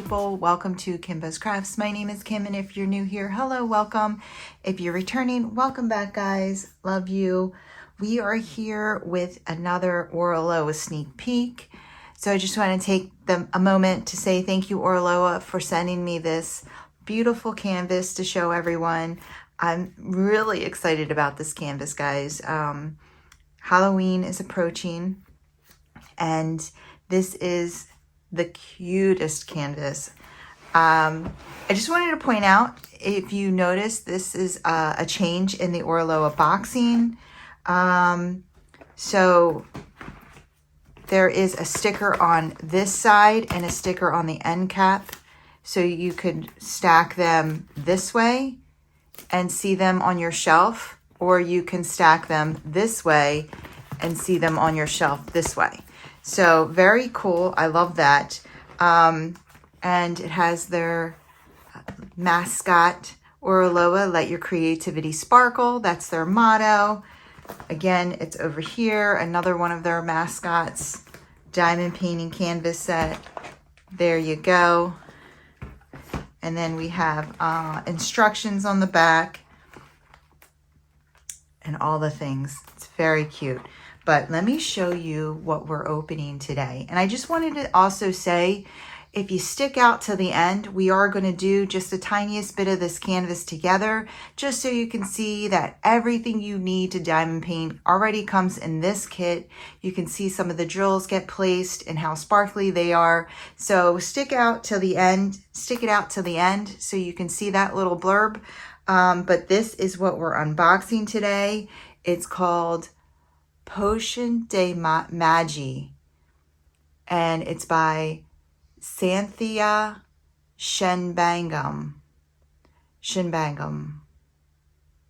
beautiful. Welcome to Kimbaskrafts. My name is Kim, and if you're new here, hello, welcome. If you're returning, welcome back, guys. Love you. We are here with another ORALOA sneak peek. So I just want to take a moment to say thank you, ORALOA, for sending me this beautiful canvas to show everyone. I'm really excited about this canvas, guys. Halloween is approaching, and this is the cutest canvas. I just wanted to point out, if you notice, this is a change in the ORALOA boxing. So there is a sticker on this side and a sticker on the end cap. So you could stack them this way and see them on your shelf, or you can stack them this way and see them on your shelf this way. So very cool. I love that. And it has their mascot, ORALOA, let your creativity sparkle. That's their motto. Again, it's over here. Another one of their mascots, diamond painting canvas set. There you go. And then we have instructions on the back and all the things. It's very cute. But let me show you what we're opening today. And I just wanted to also say, if you stick out to the end, we are going to do just the tiniest bit of this canvas together, just so you can see that everything you need to diamond paint already comes in this kit. You can see some of the drills get placed and how sparkly they are. So stick out till the end, stick it out to the end so you can see that little blurb. But this is what we're unboxing today. It's called Potion de Magie, and it's by Cynthia Shinbangam.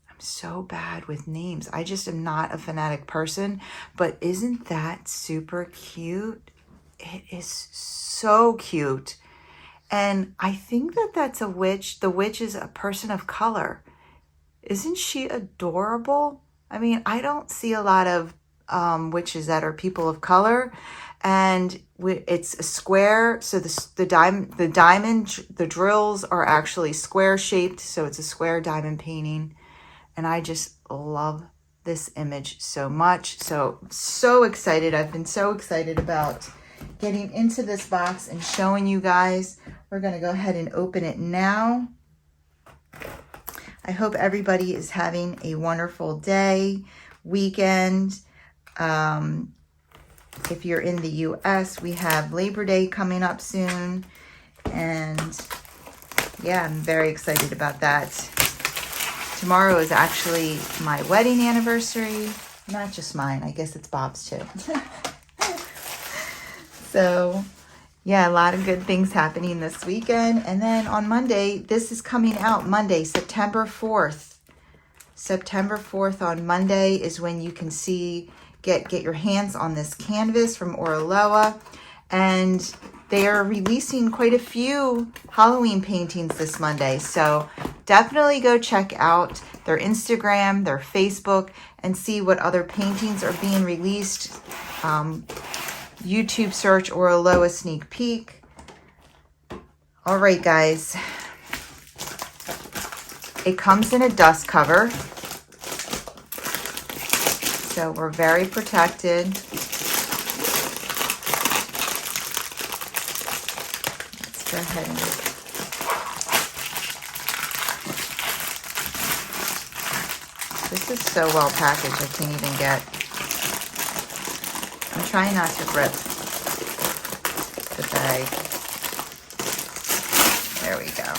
I'm so bad with names. I just am not a phonetic person, but isn't that super cute? It is so cute. And I think that that's a witch. The witch is a person of color. Isn't she adorable? I mean, I don't see a lot of witches that are people of color, and it's a square. So the drills are actually square shaped. So it's a square diamond painting, and I just love this image so much. So excited. I've been so excited about getting into this box and showing you guys. We're going to go ahead and open it now. I hope everybody is having a wonderful day, weekend. If you're in the US, we have Labor Day coming up soon. And yeah, I'm very excited about that. Tomorrow is actually my wedding anniversary. Not just mine, I guess it's Bob's too. So yeah, a lot of good things happening this weekend. And then on Monday, this is coming out Monday, September 4th. September 4th on Monday is when you can see, get your hands on this canvas from ORALOA. And they are releasing quite a few Halloween paintings this Monday. So definitely go check out their Instagram, their Facebook, and see what other paintings are being released. YouTube search ORALOA sneak peek. All right, guys. It comes in a dust cover, so we're very protected. Let's go ahead and this is so well packaged, I can't even get. I'm trying not to rip the bag. There we go.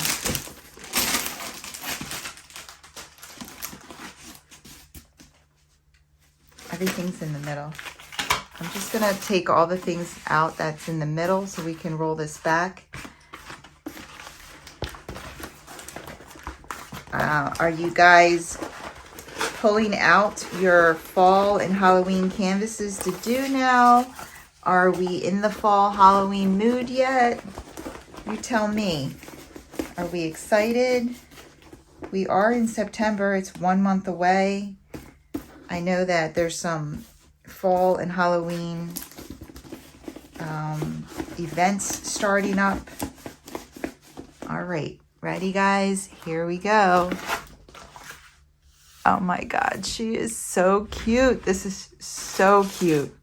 Everything's in the middle. I'm just going to take all the things out that's in the middle so we can roll this back. Are you guys pulling out your fall and Halloween canvases to do now? Are we in the fall Halloween mood yet? You tell me. Are we excited? We are in September. It's 1 month away. I know that there's some fall and Halloween events starting up. All right, ready guys? Here we go. Oh my God, she is so cute. This is so cute.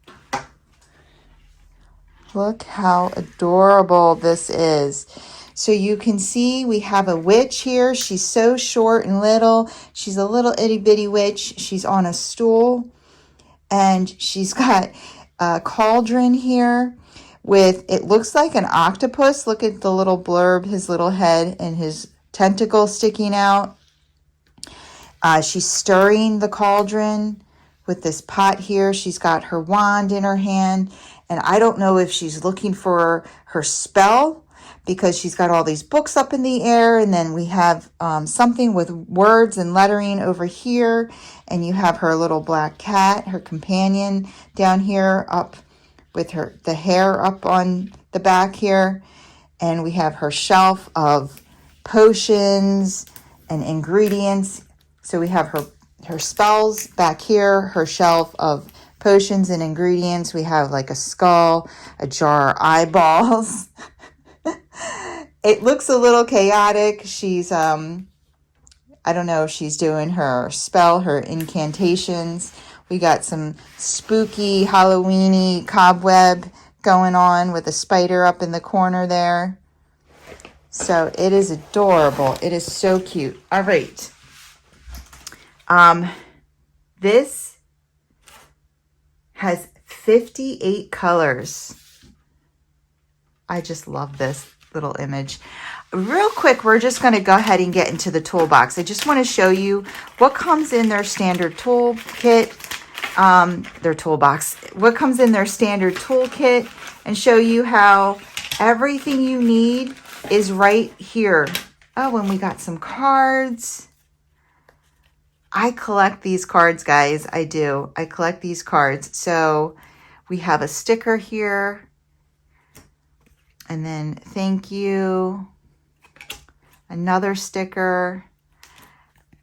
Look how adorable this is. So you can see we have a witch here. She's so short and little. She's a little itty bitty witch. She's on a stool and she's got a cauldron here with, it looks like an octopus. Look at the little blurb, his little head and his tentacle sticking out. She's stirring the cauldron with this pot here. She's got her wand in her hand. And I don't know if she's looking for her spell because she's got all these books up in the air. And then we have something with words and lettering over here. And you have her little black cat, her companion down here up with the hair up on the back here. And we have her shelf of potions and ingredients. So we have her spells back here, her shelf of potions and ingredients. We have like a skull, a jar of eyeballs. It looks a little chaotic. She's, I don't know if she's doing her spell, her incantations. We got some spooky Halloween-y cobweb going on with a spider up in the corner there. So it is adorable. It is so cute. All right. This has 58 colors. I just love this little image. Real quick, we're just going to go ahead and get into the toolbox. I just want to show you what comes in their standard toolkit, their toolbox, what comes in their standard toolkit, and show you how everything you need is right here. Oh, and we got some cards. I collect these cards, guys. I do. I collect these cards. So we have a sticker here. And then thank you. Another sticker.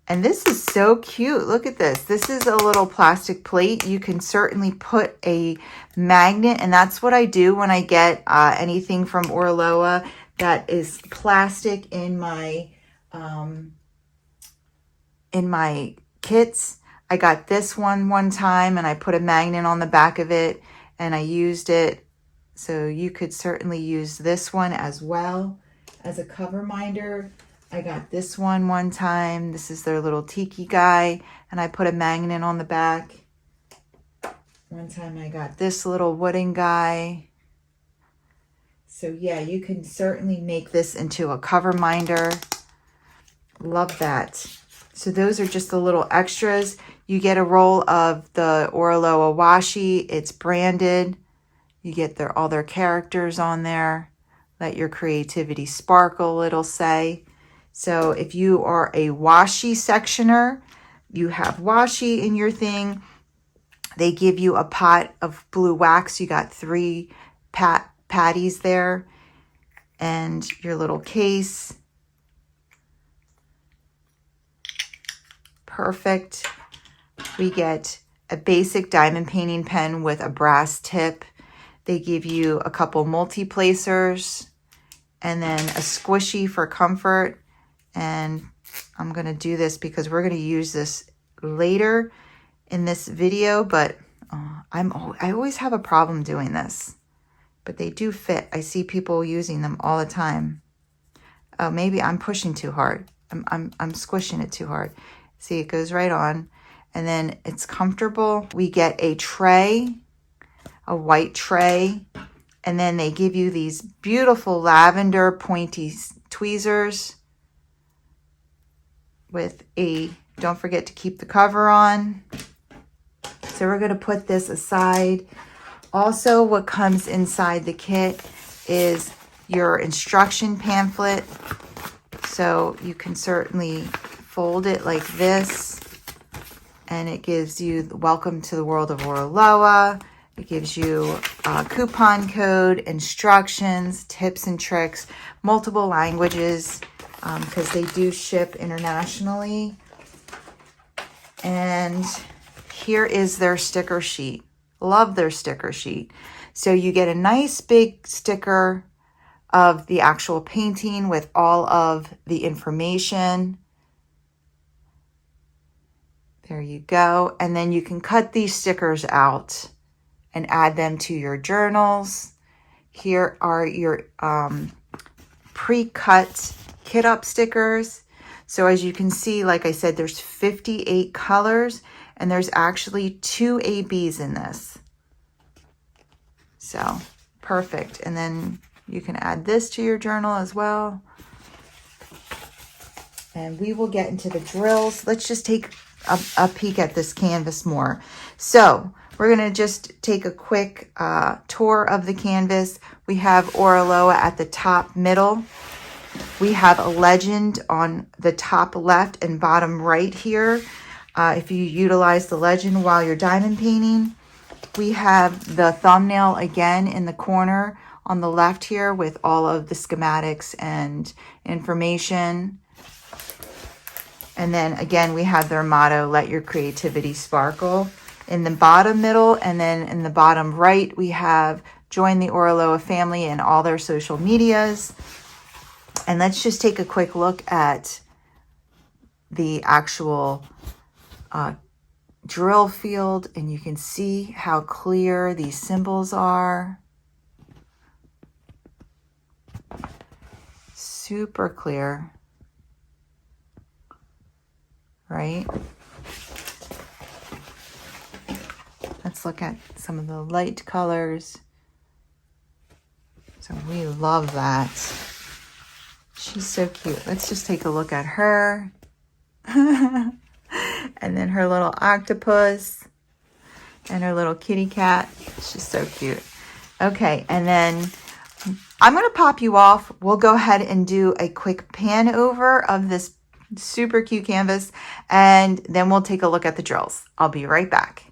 And this is so cute. Look at this. This is a little plastic plate. You can certainly put a magnet. And that's what I do when I get anything from ORALOA that is plastic in my kits. I got this one time and I put a magnet on the back of it and I used it. So you could certainly use this one as well as a cover minder. I got this one time. This is their little tiki guy and I put a magnet on the back. One time I got this little wooden guy. So yeah, you can certainly make this into a cover minder. Love that. So those are just the little extras. You get a roll of the ORALOA washi. It's branded. You get all their characters on there. Let your creativity sparkle, it'll say. So if you are a washi sectioner, you have washi in your thing. They give you a pot of blue wax. You got 3 patties there. And your little case. Perfect. We get a basic diamond painting pen with a brass tip. They give you a couple multi-placers and then a squishy for comfort. And I'm going to do this because we're going to use this later in this video, but I always have a problem doing this, but they do fit. I see people using them all the time. Oh, maybe I'm pushing too hard. I'm squishing it too hard. See, it goes right on. And then it's comfortable. We get a tray, a white tray. And then they give you these beautiful lavender pointy tweezers with don't forget to keep the cover on. So we're going to put this aside. Also, what comes inside the kit is your instruction pamphlet. So you can certainly fold it like this, and it gives you the welcome to the world of ORALOA. It gives you a coupon code, instructions, tips and tricks, multiple languages, because they do ship internationally. And here is their sticker sheet. Love their sticker sheet. So you get a nice big sticker of the actual painting with all of the information. There you go. And then you can cut these stickers out and add them to your journals. Here are your pre-cut kit up stickers. So as you can see, like I said, there's 58 colors and there's actually 2 ABs in this. So perfect. And then you can add this to your journal as well. And we will get into the drills. Let's just take a peek at this canvas more. So we're going to just take a quick tour of the canvas. We have ORALOA at the top middle. We have a legend on the top left and bottom right here. If you utilize the legend while you're diamond painting. We have the thumbnail again in the corner on the left here with all of the schematics and information. And then again, we have their motto, let your creativity sparkle, in the bottom middle. And then in the bottom right, we have join the ORALOA family and all their social medias. And let's just take a quick look at the actual drill field, and you can see how clear these symbols are. Super clear. Right? Let's look at some of the light colors. So we love that. She's so cute. Let's just take a look at her. And then her little octopus and her little kitty cat. She's so cute. Okay, and then I'm going to pop you off. We'll go ahead and do a quick pan over of this super cute canvas, and then we'll take a look at the drills. I'll be right back.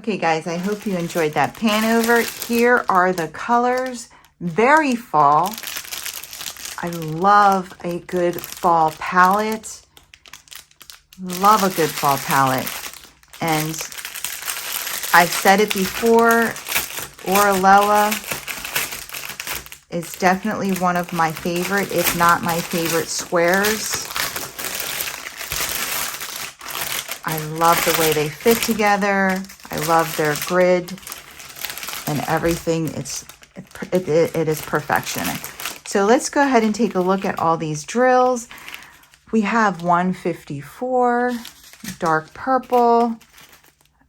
Okay guys, I hope you enjoyed that pan over. Here are the colors. Very fall. I love a good fall palette. Love a good fall palette. And I've said it before, ORALOA is definitely one of my favorite, if not my favorite squares. I love the way they fit together. I love their grid and everything. It is perfection. So let's go ahead and take a look at all these drills. We have 154, dark purple,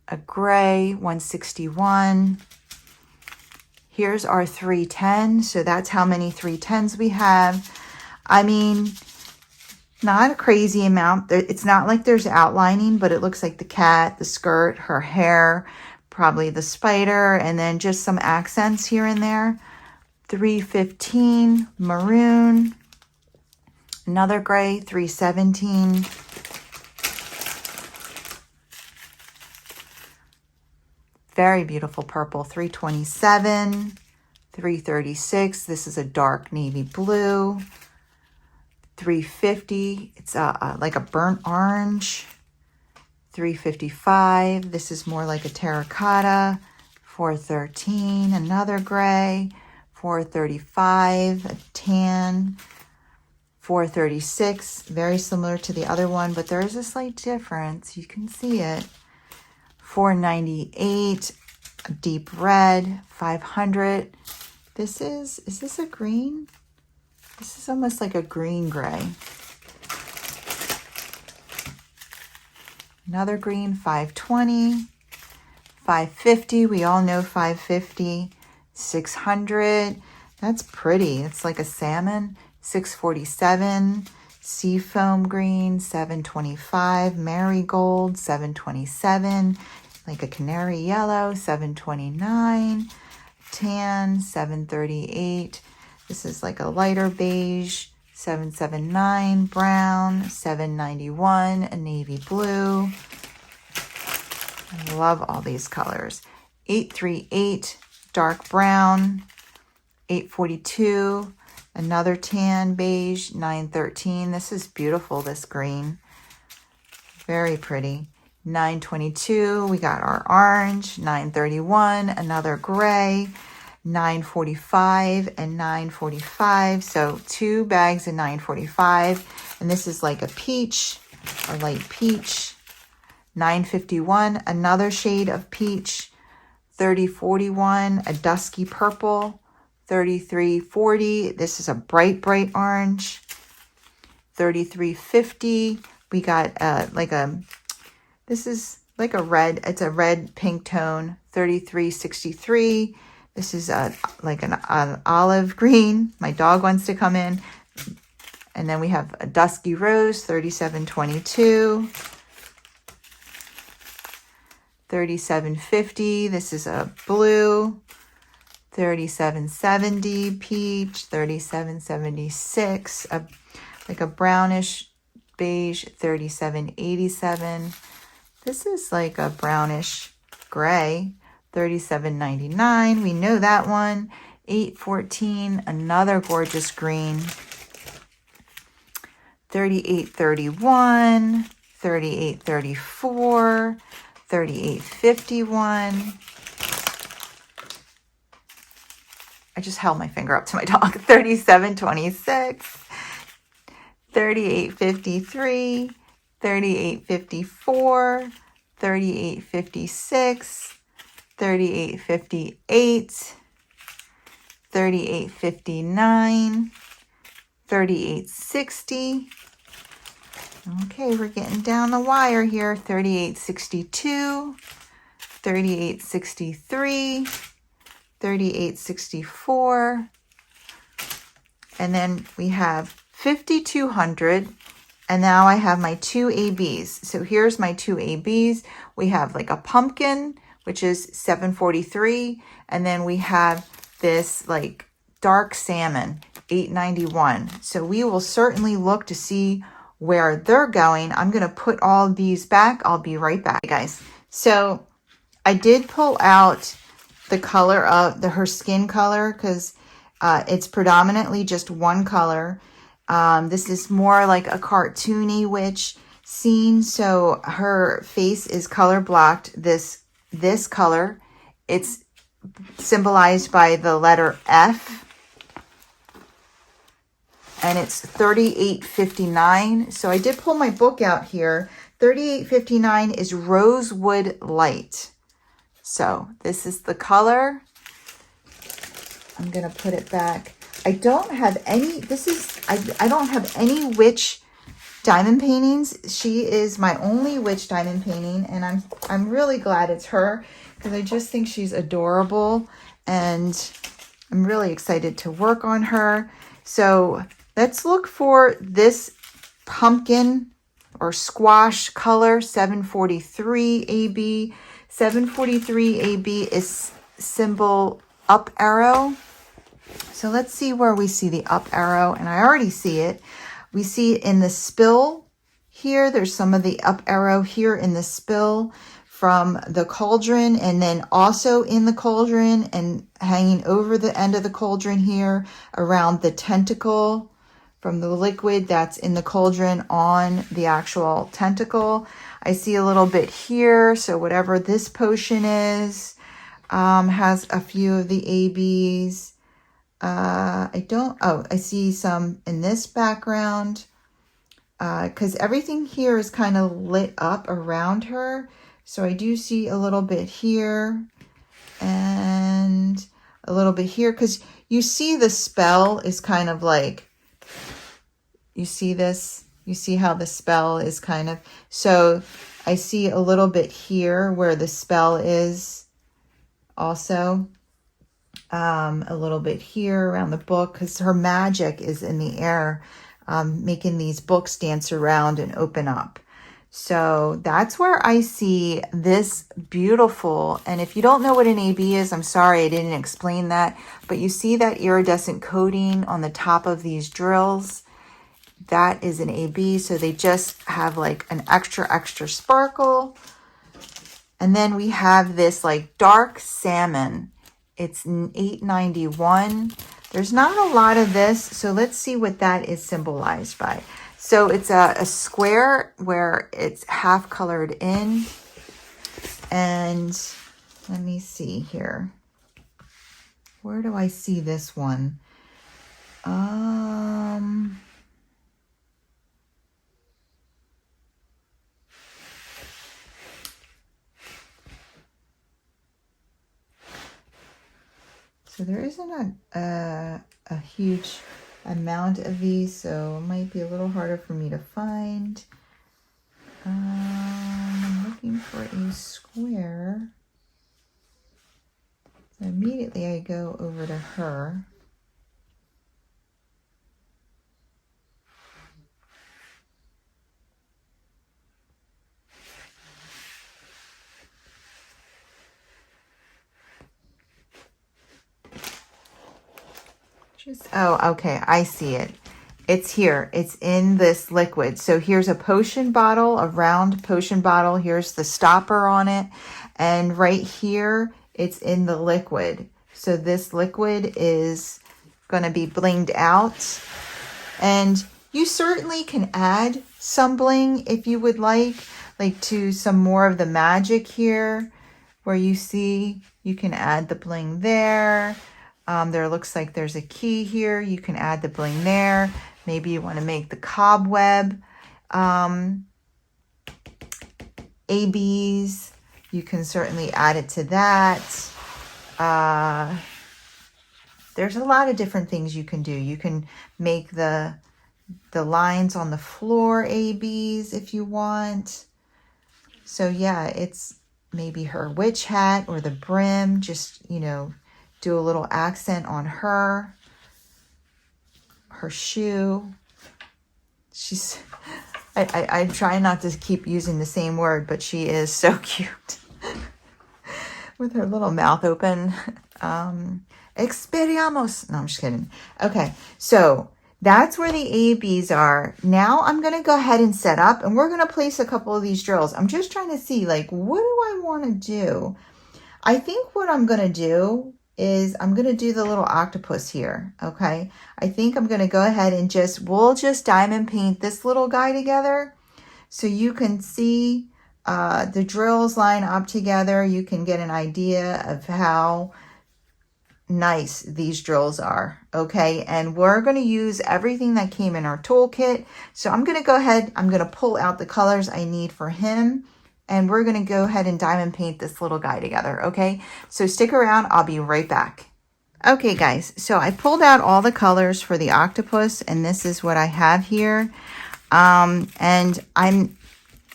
a gray, 161. Here's our 310. So that's how many 310s we have. I mean, not a crazy amount. It's not like there's outlining, but it looks like the cat, the skirt, her hair, probably the spider, and then just some accents here and there. 315, maroon, another gray, 317. Very beautiful purple, 327, 336. This is a dark navy blue. 350, it's like a burnt orange. 355, this is more like a terracotta. 413, another gray. 435, a tan. 436, very similar to the other one, but there is a slight difference. You can see it. 498, a deep red. 500, is this a green? This is almost like a green gray. Another green, 520, 550. We all know 550. 600. That's pretty. It's like a salmon. 647. Seafoam green, $7.25. Marigold, $7.27. Like a canary yellow, $7.29. Tan, $7.38. This is like a lighter beige, $7.79. Brown, $7.91. A navy blue. I love all these colors. $8.38. Dark brown, $8.42. Another tan beige, $9.13. This is beautiful, this green. Very pretty. $9.22. We got our orange, $9.31. Another gray, $9.45 and $9.45. So 2 bags of $9.45. And this is like a peach, a light peach, $9.51. Another shade of peach, $30.41. A dusky purple, $33.40. This is a bright orange, $33.50. We got this is like a red, it's a red pink tone, $33.63. This is like an olive green. My dog wants to come in. And then we have a dusky rose, $37.22. $37.50. This is a blue, $37.70. Peach, $37.76. Like a brownish beige, $37.87. This is like a brownish gray, $37.99. We know that one. $8.14. Another gorgeous green, $38.31. $38.34. $38.51. I just held my finger up to my dog. $37.26. $38.53. $38.54. $38.56. $38.58. $38.59. $38.60. Okay, we're getting down the wire here. $38.62. $38.63. $38.64. And then we have $5,200. And now I have my 2 ABs. So here's my 2 ABs. We have like a pumpkin, which is $7.43. And then we have this like dark salmon, $8.91. So we will certainly look to see where they're going. I'm going to put all of these back. I'll be right back, guys. So I did pull out the color of her skin color because it's predominantly just one color. This is more like a cartoony witch scene. So her face is color blocked. This color, it's symbolized by the letter F. And it's $38.59. So I did pull my book out here. $38.59 is Rosewood Light. So this is the color. I'm going to put it back. I don't have any, I don't have any witch diamond paintings. She is my only witch diamond painting. And I'm really glad it's her because I just think she's adorable. And I'm really excited to work on her. So let's look for this pumpkin or squash color, 743 AB. 743 AB is symbol up arrow. So let's see where we see the up arrow. And I already see it. We see it in the spill here. There's some of the up arrow here in the spill from the cauldron, and then also in the cauldron and hanging over the end of the cauldron here around the tentacle from the liquid that's in the cauldron on the actual tentacle. I see a little bit here. So whatever this potion is, has a few of the ABs. I see some in this background, because everything here is kind of lit up around her. So I do see a little bit here and a little bit here, because you see the spell is kind of like, you see this, you see how the spell is kind of, so I see a little bit here where the spell is also. A little bit here around the book because her magic is in the air. making these books dance around and open up. So that's where I see this beautiful, and if you don't know what an AB is, I'm sorry I didn't explain that, but you see that iridescent coating on the top of these drills? That is an AB, so they just have like an extra sparkle. And then we have this like dark salmon. It's $8.91. There's not a lot of this, so let's see what that is symbolized by. So it's a square where it's half colored in. And let me see here. Where do I see this one? So there isn't a huge amount of these, so it might be a little harder for me to find. I'm looking for a square. So immediately I go over to her. Oh, okay, I see it. It's here. It's in this liquid. So here's a potion bottle, a round potion bottle. Here's the stopper on it. And right here, it's in the liquid. So this liquid is going to be blinged out. And you certainly can add some bling if you would like to some more of the magic here, where you see you can add the bling there. There looks like there's a key here. You can add the bling there. Maybe you want to make the cobweb ABs. You can certainly add it to that. There's a lot of different things you can do. You can make the lines on the floor ABs if you want. So yeah, it's maybe her witch hat or the brim, just, you know, do a little accent on her shoe. She's, I try not to keep using the same word, but she is so cute with her little mouth open. Experiamos. No, I'm just kidding. Okay, so that's where the ABs are. Now I'm going to go ahead and set up, and we're going to place a couple of these drills. I'm just trying to see, like, what do I want to do? I think what I'm going to do is I'm going to do the little octopus here, okay? I think I'm going to go ahead and we'll just diamond paint this little guy together so you can see the drills line up together. You can get an idea of how nice these drills are, okay? And we're going to use everything that came in our toolkit. So I'm going to go ahead, I'm going to pull out the colors I need for him. And we're going to go ahead and diamond paint this little guy together, okay? So stick around. I'll be right back. Okay, guys. So I pulled out all the colors for the octopus, and this is what I have here. And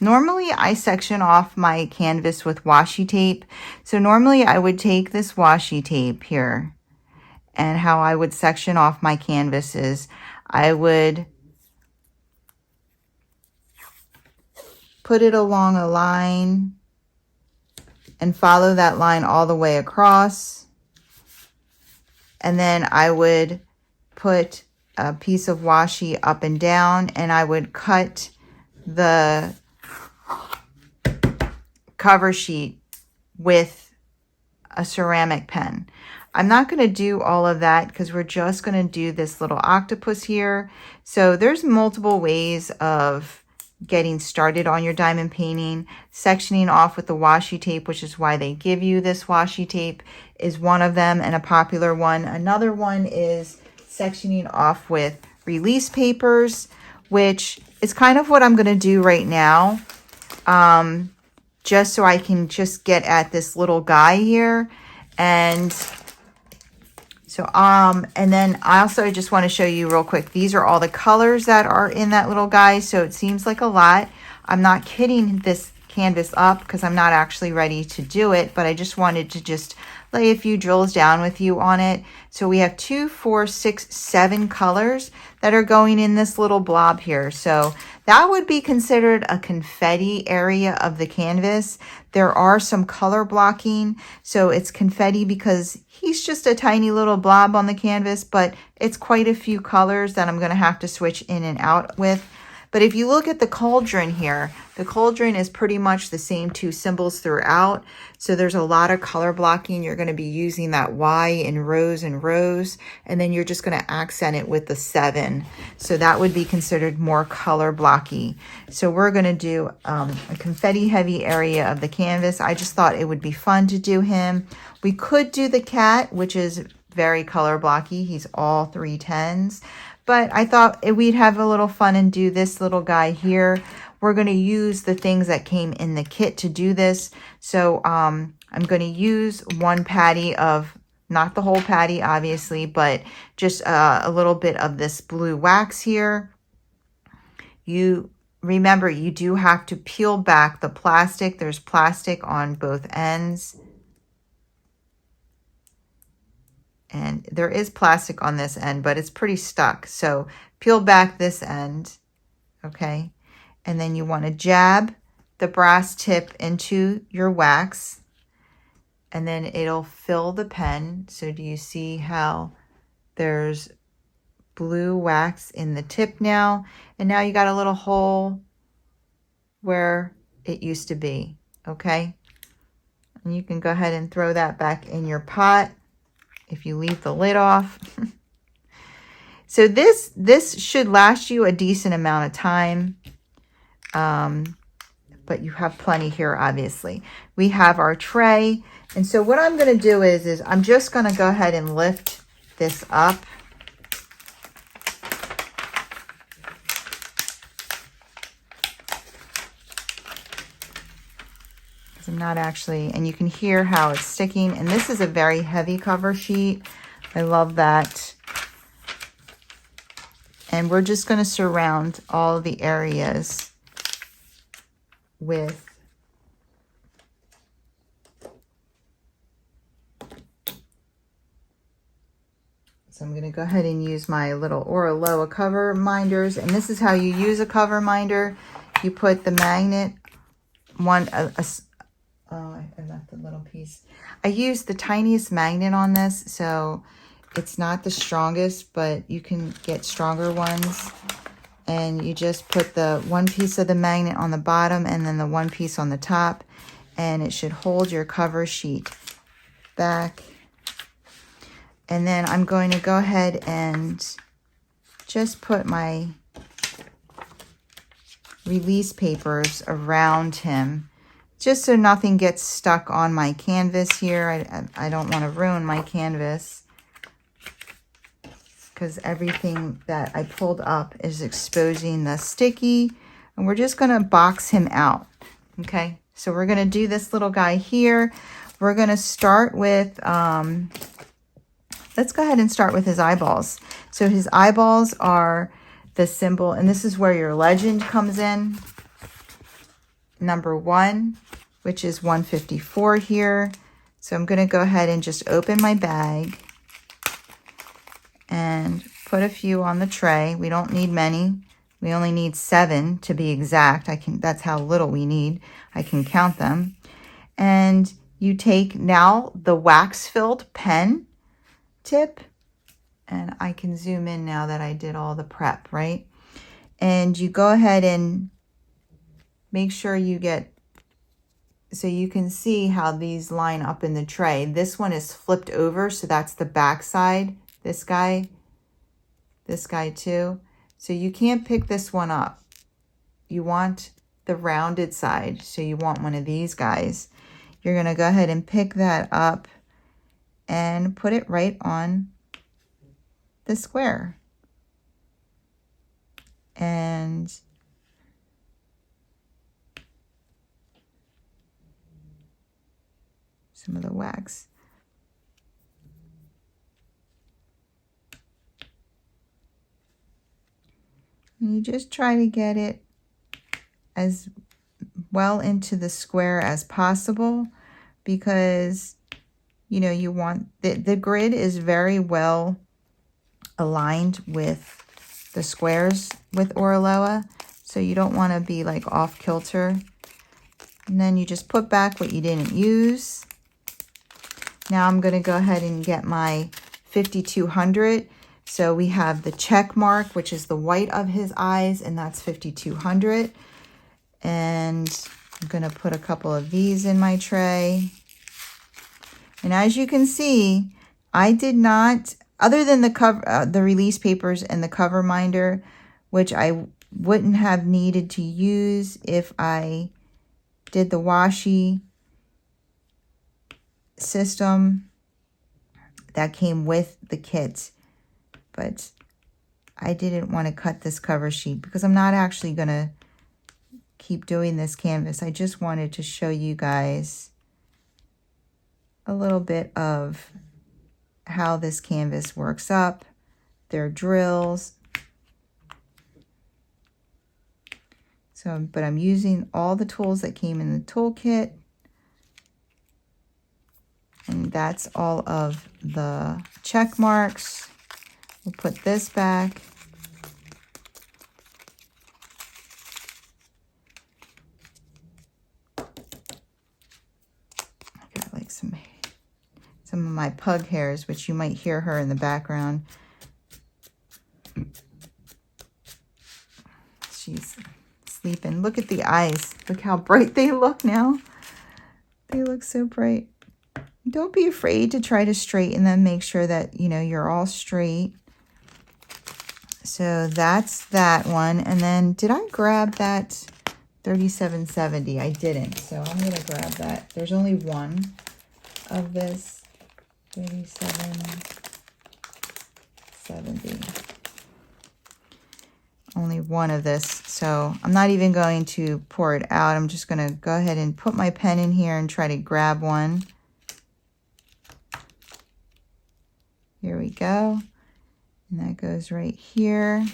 normally I section off my canvas with washi tape. So normally I would take this washi tape here, and how I would section off my canvas is I would put it along a line and follow that line all the way across. And then I would put a piece of washi up and down, and I would cut the cover sheet with a ceramic pen. I'm not going to do all of that because we're just going to do this little octopus here. So there's multiple ways of getting started on your diamond painting. Sectioning off with the washi tape, which is why they give you this washi tape, is one of them, and a popular one. Another one is sectioning off with release papers, which is kind of what I'm going to do right now, just so I can just get at this little guy here. And so, and then I also just want to show you real quick, these are all the colors that are in that little guy. So it seems like a lot. I'm not kidding this canvas up because I'm not actually ready to do it, but I just wanted to just lay a few drills down with you on it. So we have 2, 4, 6, 7 colors that are going in this little blob here. So that would be considered a confetti area of the canvas. There are some color blocking, so it's confetti because he's just a tiny little blob on the canvas, but it's quite a few colors that I'm going to have to switch in and out with. But if you look at the cauldron here, the cauldron is pretty much the same 2 symbols throughout. So there's a lot of color blocking. You're going to be using that Y in rows and rows, and then you're just going to accent it with the 7. So that would be considered more color blocky. So we're going to do a confetti heavy area of the canvas. I just thought it would be fun to do him. We could do the cat, which is very color blocky. He's all 3 10s. But I thought we'd have a little fun and do this little guy here. We're going to use the things that came in the kit to do this. So I'm going to use 1 patty of, not the whole patty obviously, but just a little bit of this blue wax here. You remember, you do have to peel back the plastic. There's plastic on both ends. And there is plastic on this end, but it's pretty stuck. So peel back this end, okay? And then you want to jab the brass tip into your wax, and then it'll fill the pen. So do you see how there's blue wax in the tip now? And now you got a little hole where it used to be, okay? And you can go ahead and throw that back in your pot if you leave the lid off. So this should last you a decent amount of time, but you have plenty here, obviously. We have our tray, and so what I'm going to do is I'm just going to go ahead and lift this up. I'm not actually, and you can hear how it's sticking, and this is a very heavy cover sheet. I love that. And we're just going to surround all the areas with so I'm going to go ahead and use my little ORALOA cover minders, and this is how you use a cover minder. You put the magnet oh, I left a little piece. I used the tiniest magnet on this, so it's not the strongest, but you can get stronger ones. And you just put the 1 piece of the magnet on the bottom and then the 1 piece on the top, and it should hold your cover sheet back. And then I'm going to go ahead and just put my release papers around him, just so nothing gets stuck on my canvas here. I don't want to ruin my canvas because everything that I pulled up is exposing the sticky. And we're just going to box him out. Okay, so we're going to do this little guy here. We're going to start with, let's go ahead and start with his eyeballs. So his eyeballs are the symbol, and this is where your legend comes in. Number 1, which is 154 here. So I'm going to go ahead and just open my bag and put a few on the tray. We don't need many. We only need 7 to be exact. That's how little we need. I can count them. And you take now the wax-filled pen tip, and I can zoom in now that I did all the prep, right? And you go ahead and make sure you get, so you can see how these line up in the tray. This one is flipped over, so that's the back side. This guy too. So you can't pick this one up. You want the rounded side, so you want one of these guys. You're going to go ahead and pick that up and put it right on the square. And some of the wax. And you just try to get it as well into the square as possible, because, you know, you want, the grid is very well aligned with the squares with ORALOA, so you don't want to be like off kilter. And then you just put back what you didn't use. Now I'm going to go ahead and get my 5200. So we have the check mark, which is the white of his eyes, and that's 5200. And I'm going to put a couple of these in my tray. And as you can see, I did not, other than the cover, the release papers and the cover minder, which I wouldn't have needed to use if I did the washi system that came with the kit. But I didn't want to cut this cover sheet because I'm not actually going to keep doing this canvas. I just wanted to show you guys a little bit of how this canvas works up, their drills. So, but I'm using all the tools that came in the toolkit. And that's all of the check marks. We'll put this back. I got like some of my pug hairs, which you might hear her in the background. She's sleeping. Look at the eyes. Look how bright they look now. They look so bright. Don't be afraid to try to straighten them. Make sure that, you know, you're all straight. So that's that one. And then did I grab that 3770? I didn't. So I'm going to grab that. There's only one of this 3770. Only one of this. So I'm not even going to pour it out. I'm just going to go ahead and put my pen in here and try to grab one. Here we go. And that goes right here.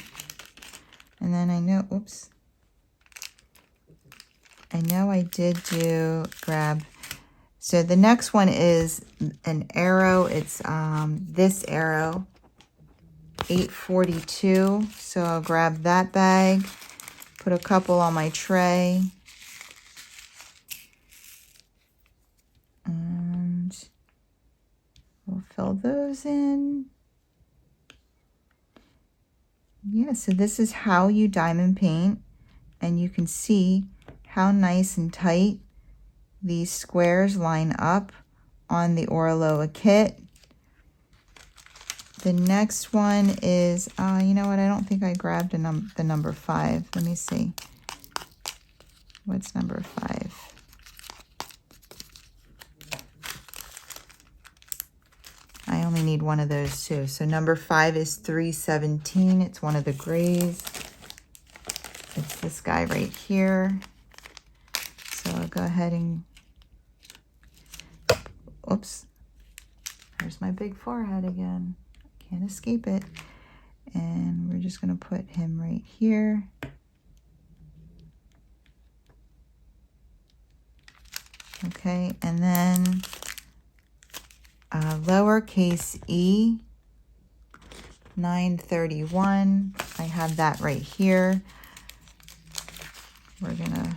And then I know, oops. I know I did grab. So the next one is an arrow. It's this arrow, 842. So I'll grab that bag, put a couple on my tray. And we'll fill those in. Yeah, so this is how you diamond paint, and you can see how nice and tight these squares line up on the ORALOA kit. The next one is, you know what, I don't think I grabbed the number 5. Let me see. What's number 5? I only need one of those too. So number 5 is 317. It's one of the grays. It's this guy right here. So I'll go ahead and, oops, there's my big forehead again. Can't escape it. And we're just going to put him right here. Okay, and then lowercase e, 931. I have that right here. We're gonna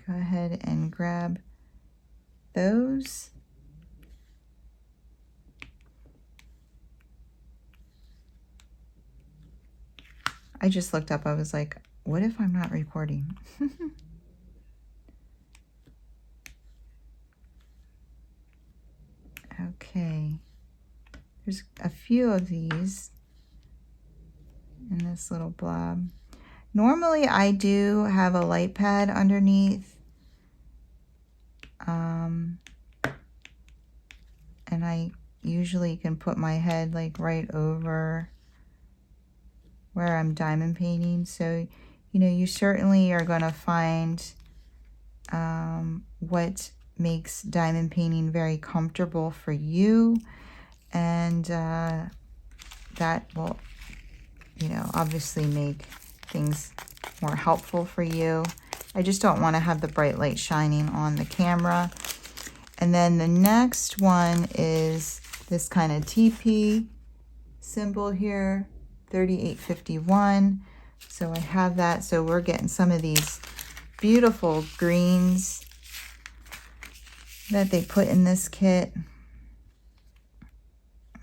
go ahead and grab those. I just looked up, I was like, what if I'm not recording? Okay, there's a few of these in this little blob. Normally I do have a light pad underneath, and I usually can put my head like right over where I'm diamond painting. So, you know, you certainly are going to find what makes diamond painting very comfortable for you, and that will you know, obviously make things more helpful for you. I just don't want to have the bright light shining on the camera. And then the next one is this kind of TP symbol here, 3851. So I have that. So we're getting some of these beautiful greens that they put in this kit.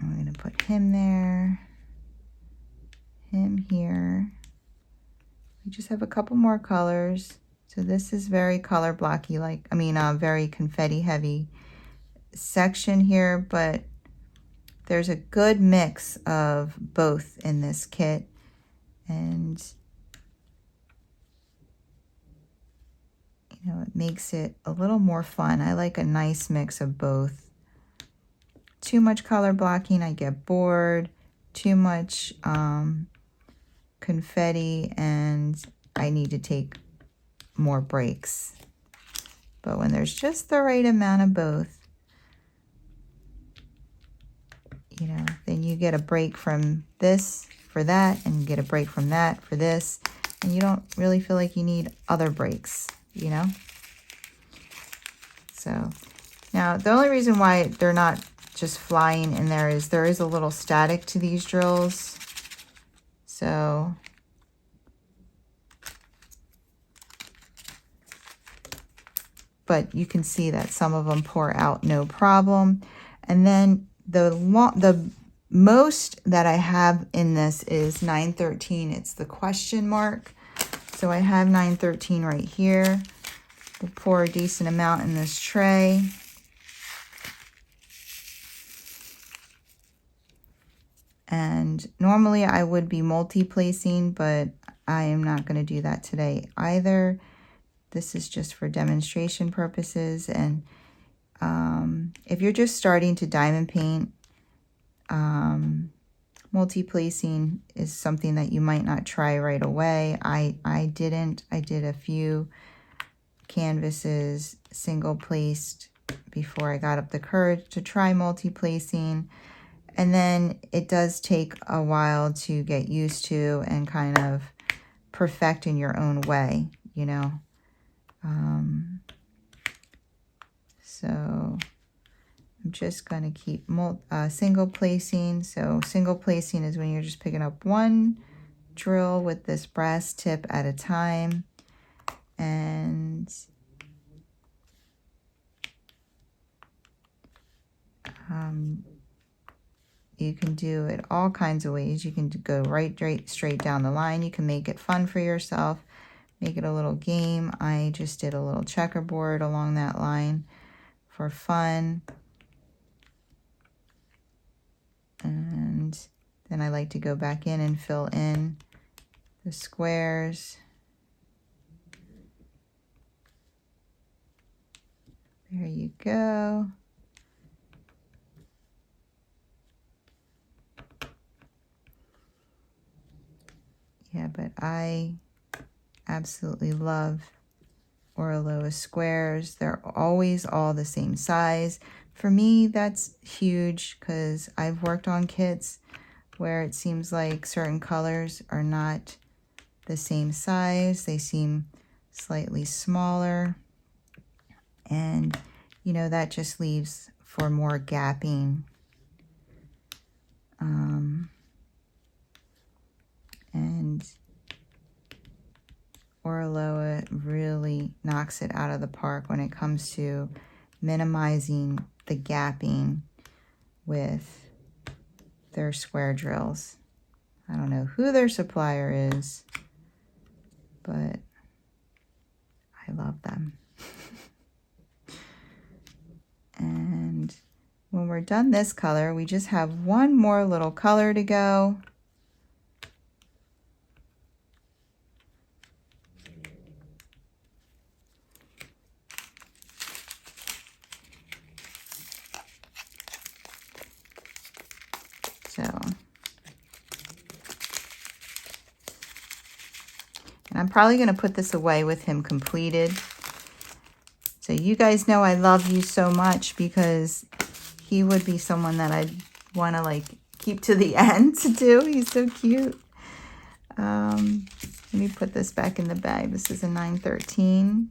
I'm going to put him there, him here. We just have a couple more colors. So this is very color blocky, like, I mean, very confetti heavy section here, but there's a good mix of both in this kit. And, you know, it makes it a little more fun. I like a nice mix of both. Too much color blocking, I get bored. Too much confetti, and I need to take more breaks. But when there's just the right amount of both, you know, then you get a break from this for that, and you get a break from that for this, and you don't really feel like you need other breaks, you know? So now the only reason why they're not just flying in there is a little static to these drills. So but you can see that some of them pour out no problem. And then the most that I have in this is 913. It's the question mark. So I have 913 right here. We'll pour a decent amount in this tray. And normally I would be multi-placing, but I am not going to do that today either. This is just for demonstration purposes. And if you're just starting to diamond paint, multi-placing is something that you might not try right away. I didn't. I did a few canvases single placed before I got up the courage to try multi-placing. And then it does take a while to get used to and kind of perfect in your own way, you know. So I'm just going to keep single placing. So single placing is when you're just picking up one drill with this brass tip at a time. And you can do it all kinds of ways. You can go straight down the line. You can make it fun for yourself. Make it a little game. I just did a little checkerboard along that line for fun. And then I like to go back in and fill in the squares. There you go. Yeah, but I absolutely love ORALOA squares. They're always all the same size. For me, that's huge because I've worked on kits where it seems like certain colors are not the same size. They seem slightly smaller. And, you know, that just leaves for more gapping. And ORALOA really knocks it out of the park when it comes to minimizing the gapping with their square drills. I don't know who their supplier is, but I love them. And when we're done this color, we just have one more little color to go. And I'm probably going to put this away with him completed. So you guys know I love you so much because he would be someone that I'd want to like keep to the end to do. He's so cute. Let me put this back in the bag. This is a 913.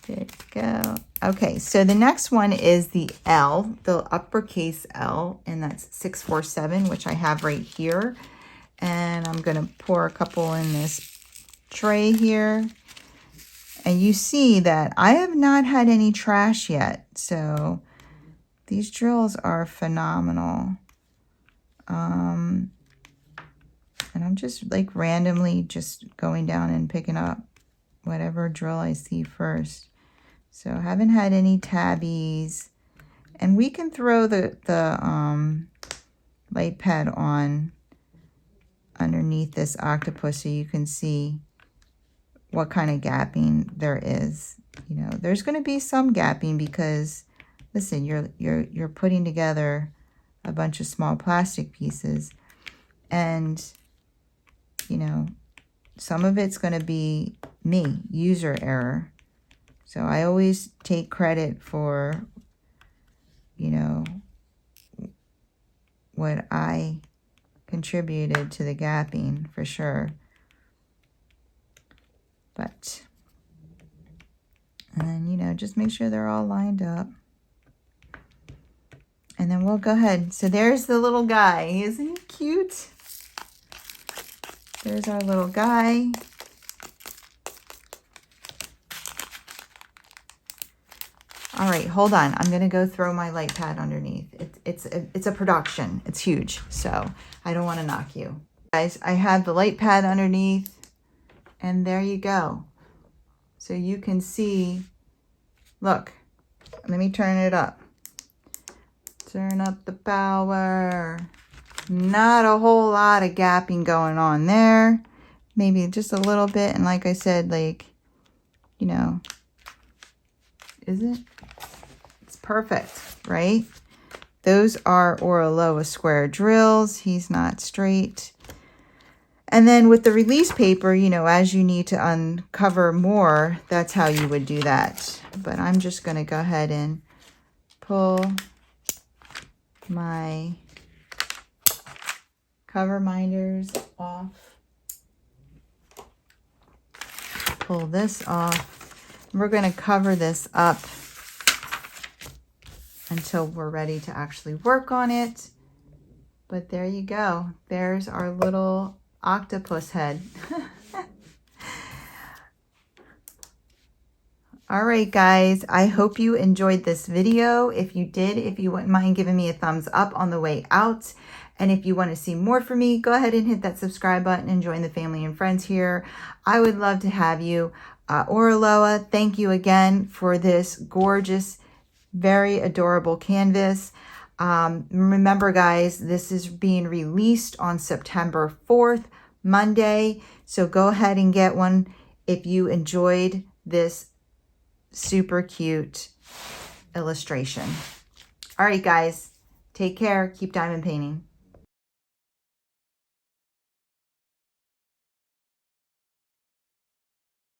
There you go. Okay, so the next one is the L, the uppercase L, and that's 647, which I have right here. And I'm going to pour a couple in this tray here. And you see that I have not had any trash yet. So these drills are phenomenal. And I'm just like randomly just going down and picking up whatever drill I see first. So I haven't had any tabbies. And we can throw the light pad on underneath this octopus so you can see what kind of gapping there is. You know, there's going to be some gapping because, listen, you're putting together a bunch of small plastic pieces, and you know, some of it's going to be me, user error. So I always take credit for, you know, what I contributed to the gapping for sure. But, and then, you know, just make sure they're all lined up. And then we'll go ahead. So there's the little guy. Isn't he cute? There's our little guy. All right, hold on. I'm going to go throw my light pad underneath. It's a production. It's huge, so I don't want to knock you. Guys, I have the light pad underneath, and there you go. So you can see, look, let me turn it up. Turn up the power. Not a whole lot of gapping going on there. Maybe just a little bit. And like I said, like, you know, isn't it's perfect, right? Those are ORALOA square drills. He's not straight. And then with the release paper, you know, as you need to uncover more, that's how you would do that. But I'm just going to go ahead and pull my cover minders off. Pull this off. We're going to cover this up until we're ready to actually work on it. But there you go. There's our little octopus head. All right, guys, I hope you enjoyed this video. If you did, if you wouldn't mind giving me a thumbs up on the way out. And if you want to see more from me, go ahead and hit that subscribe button and join the family and friends here. I would love to have you. ORALOA, thank you again for this gorgeous, very adorable canvas. Remember, guys, this is being released on September 4th, Monday. So go ahead and get one if you enjoyed this super cute illustration. All right, guys, take care. Keep diamond painting.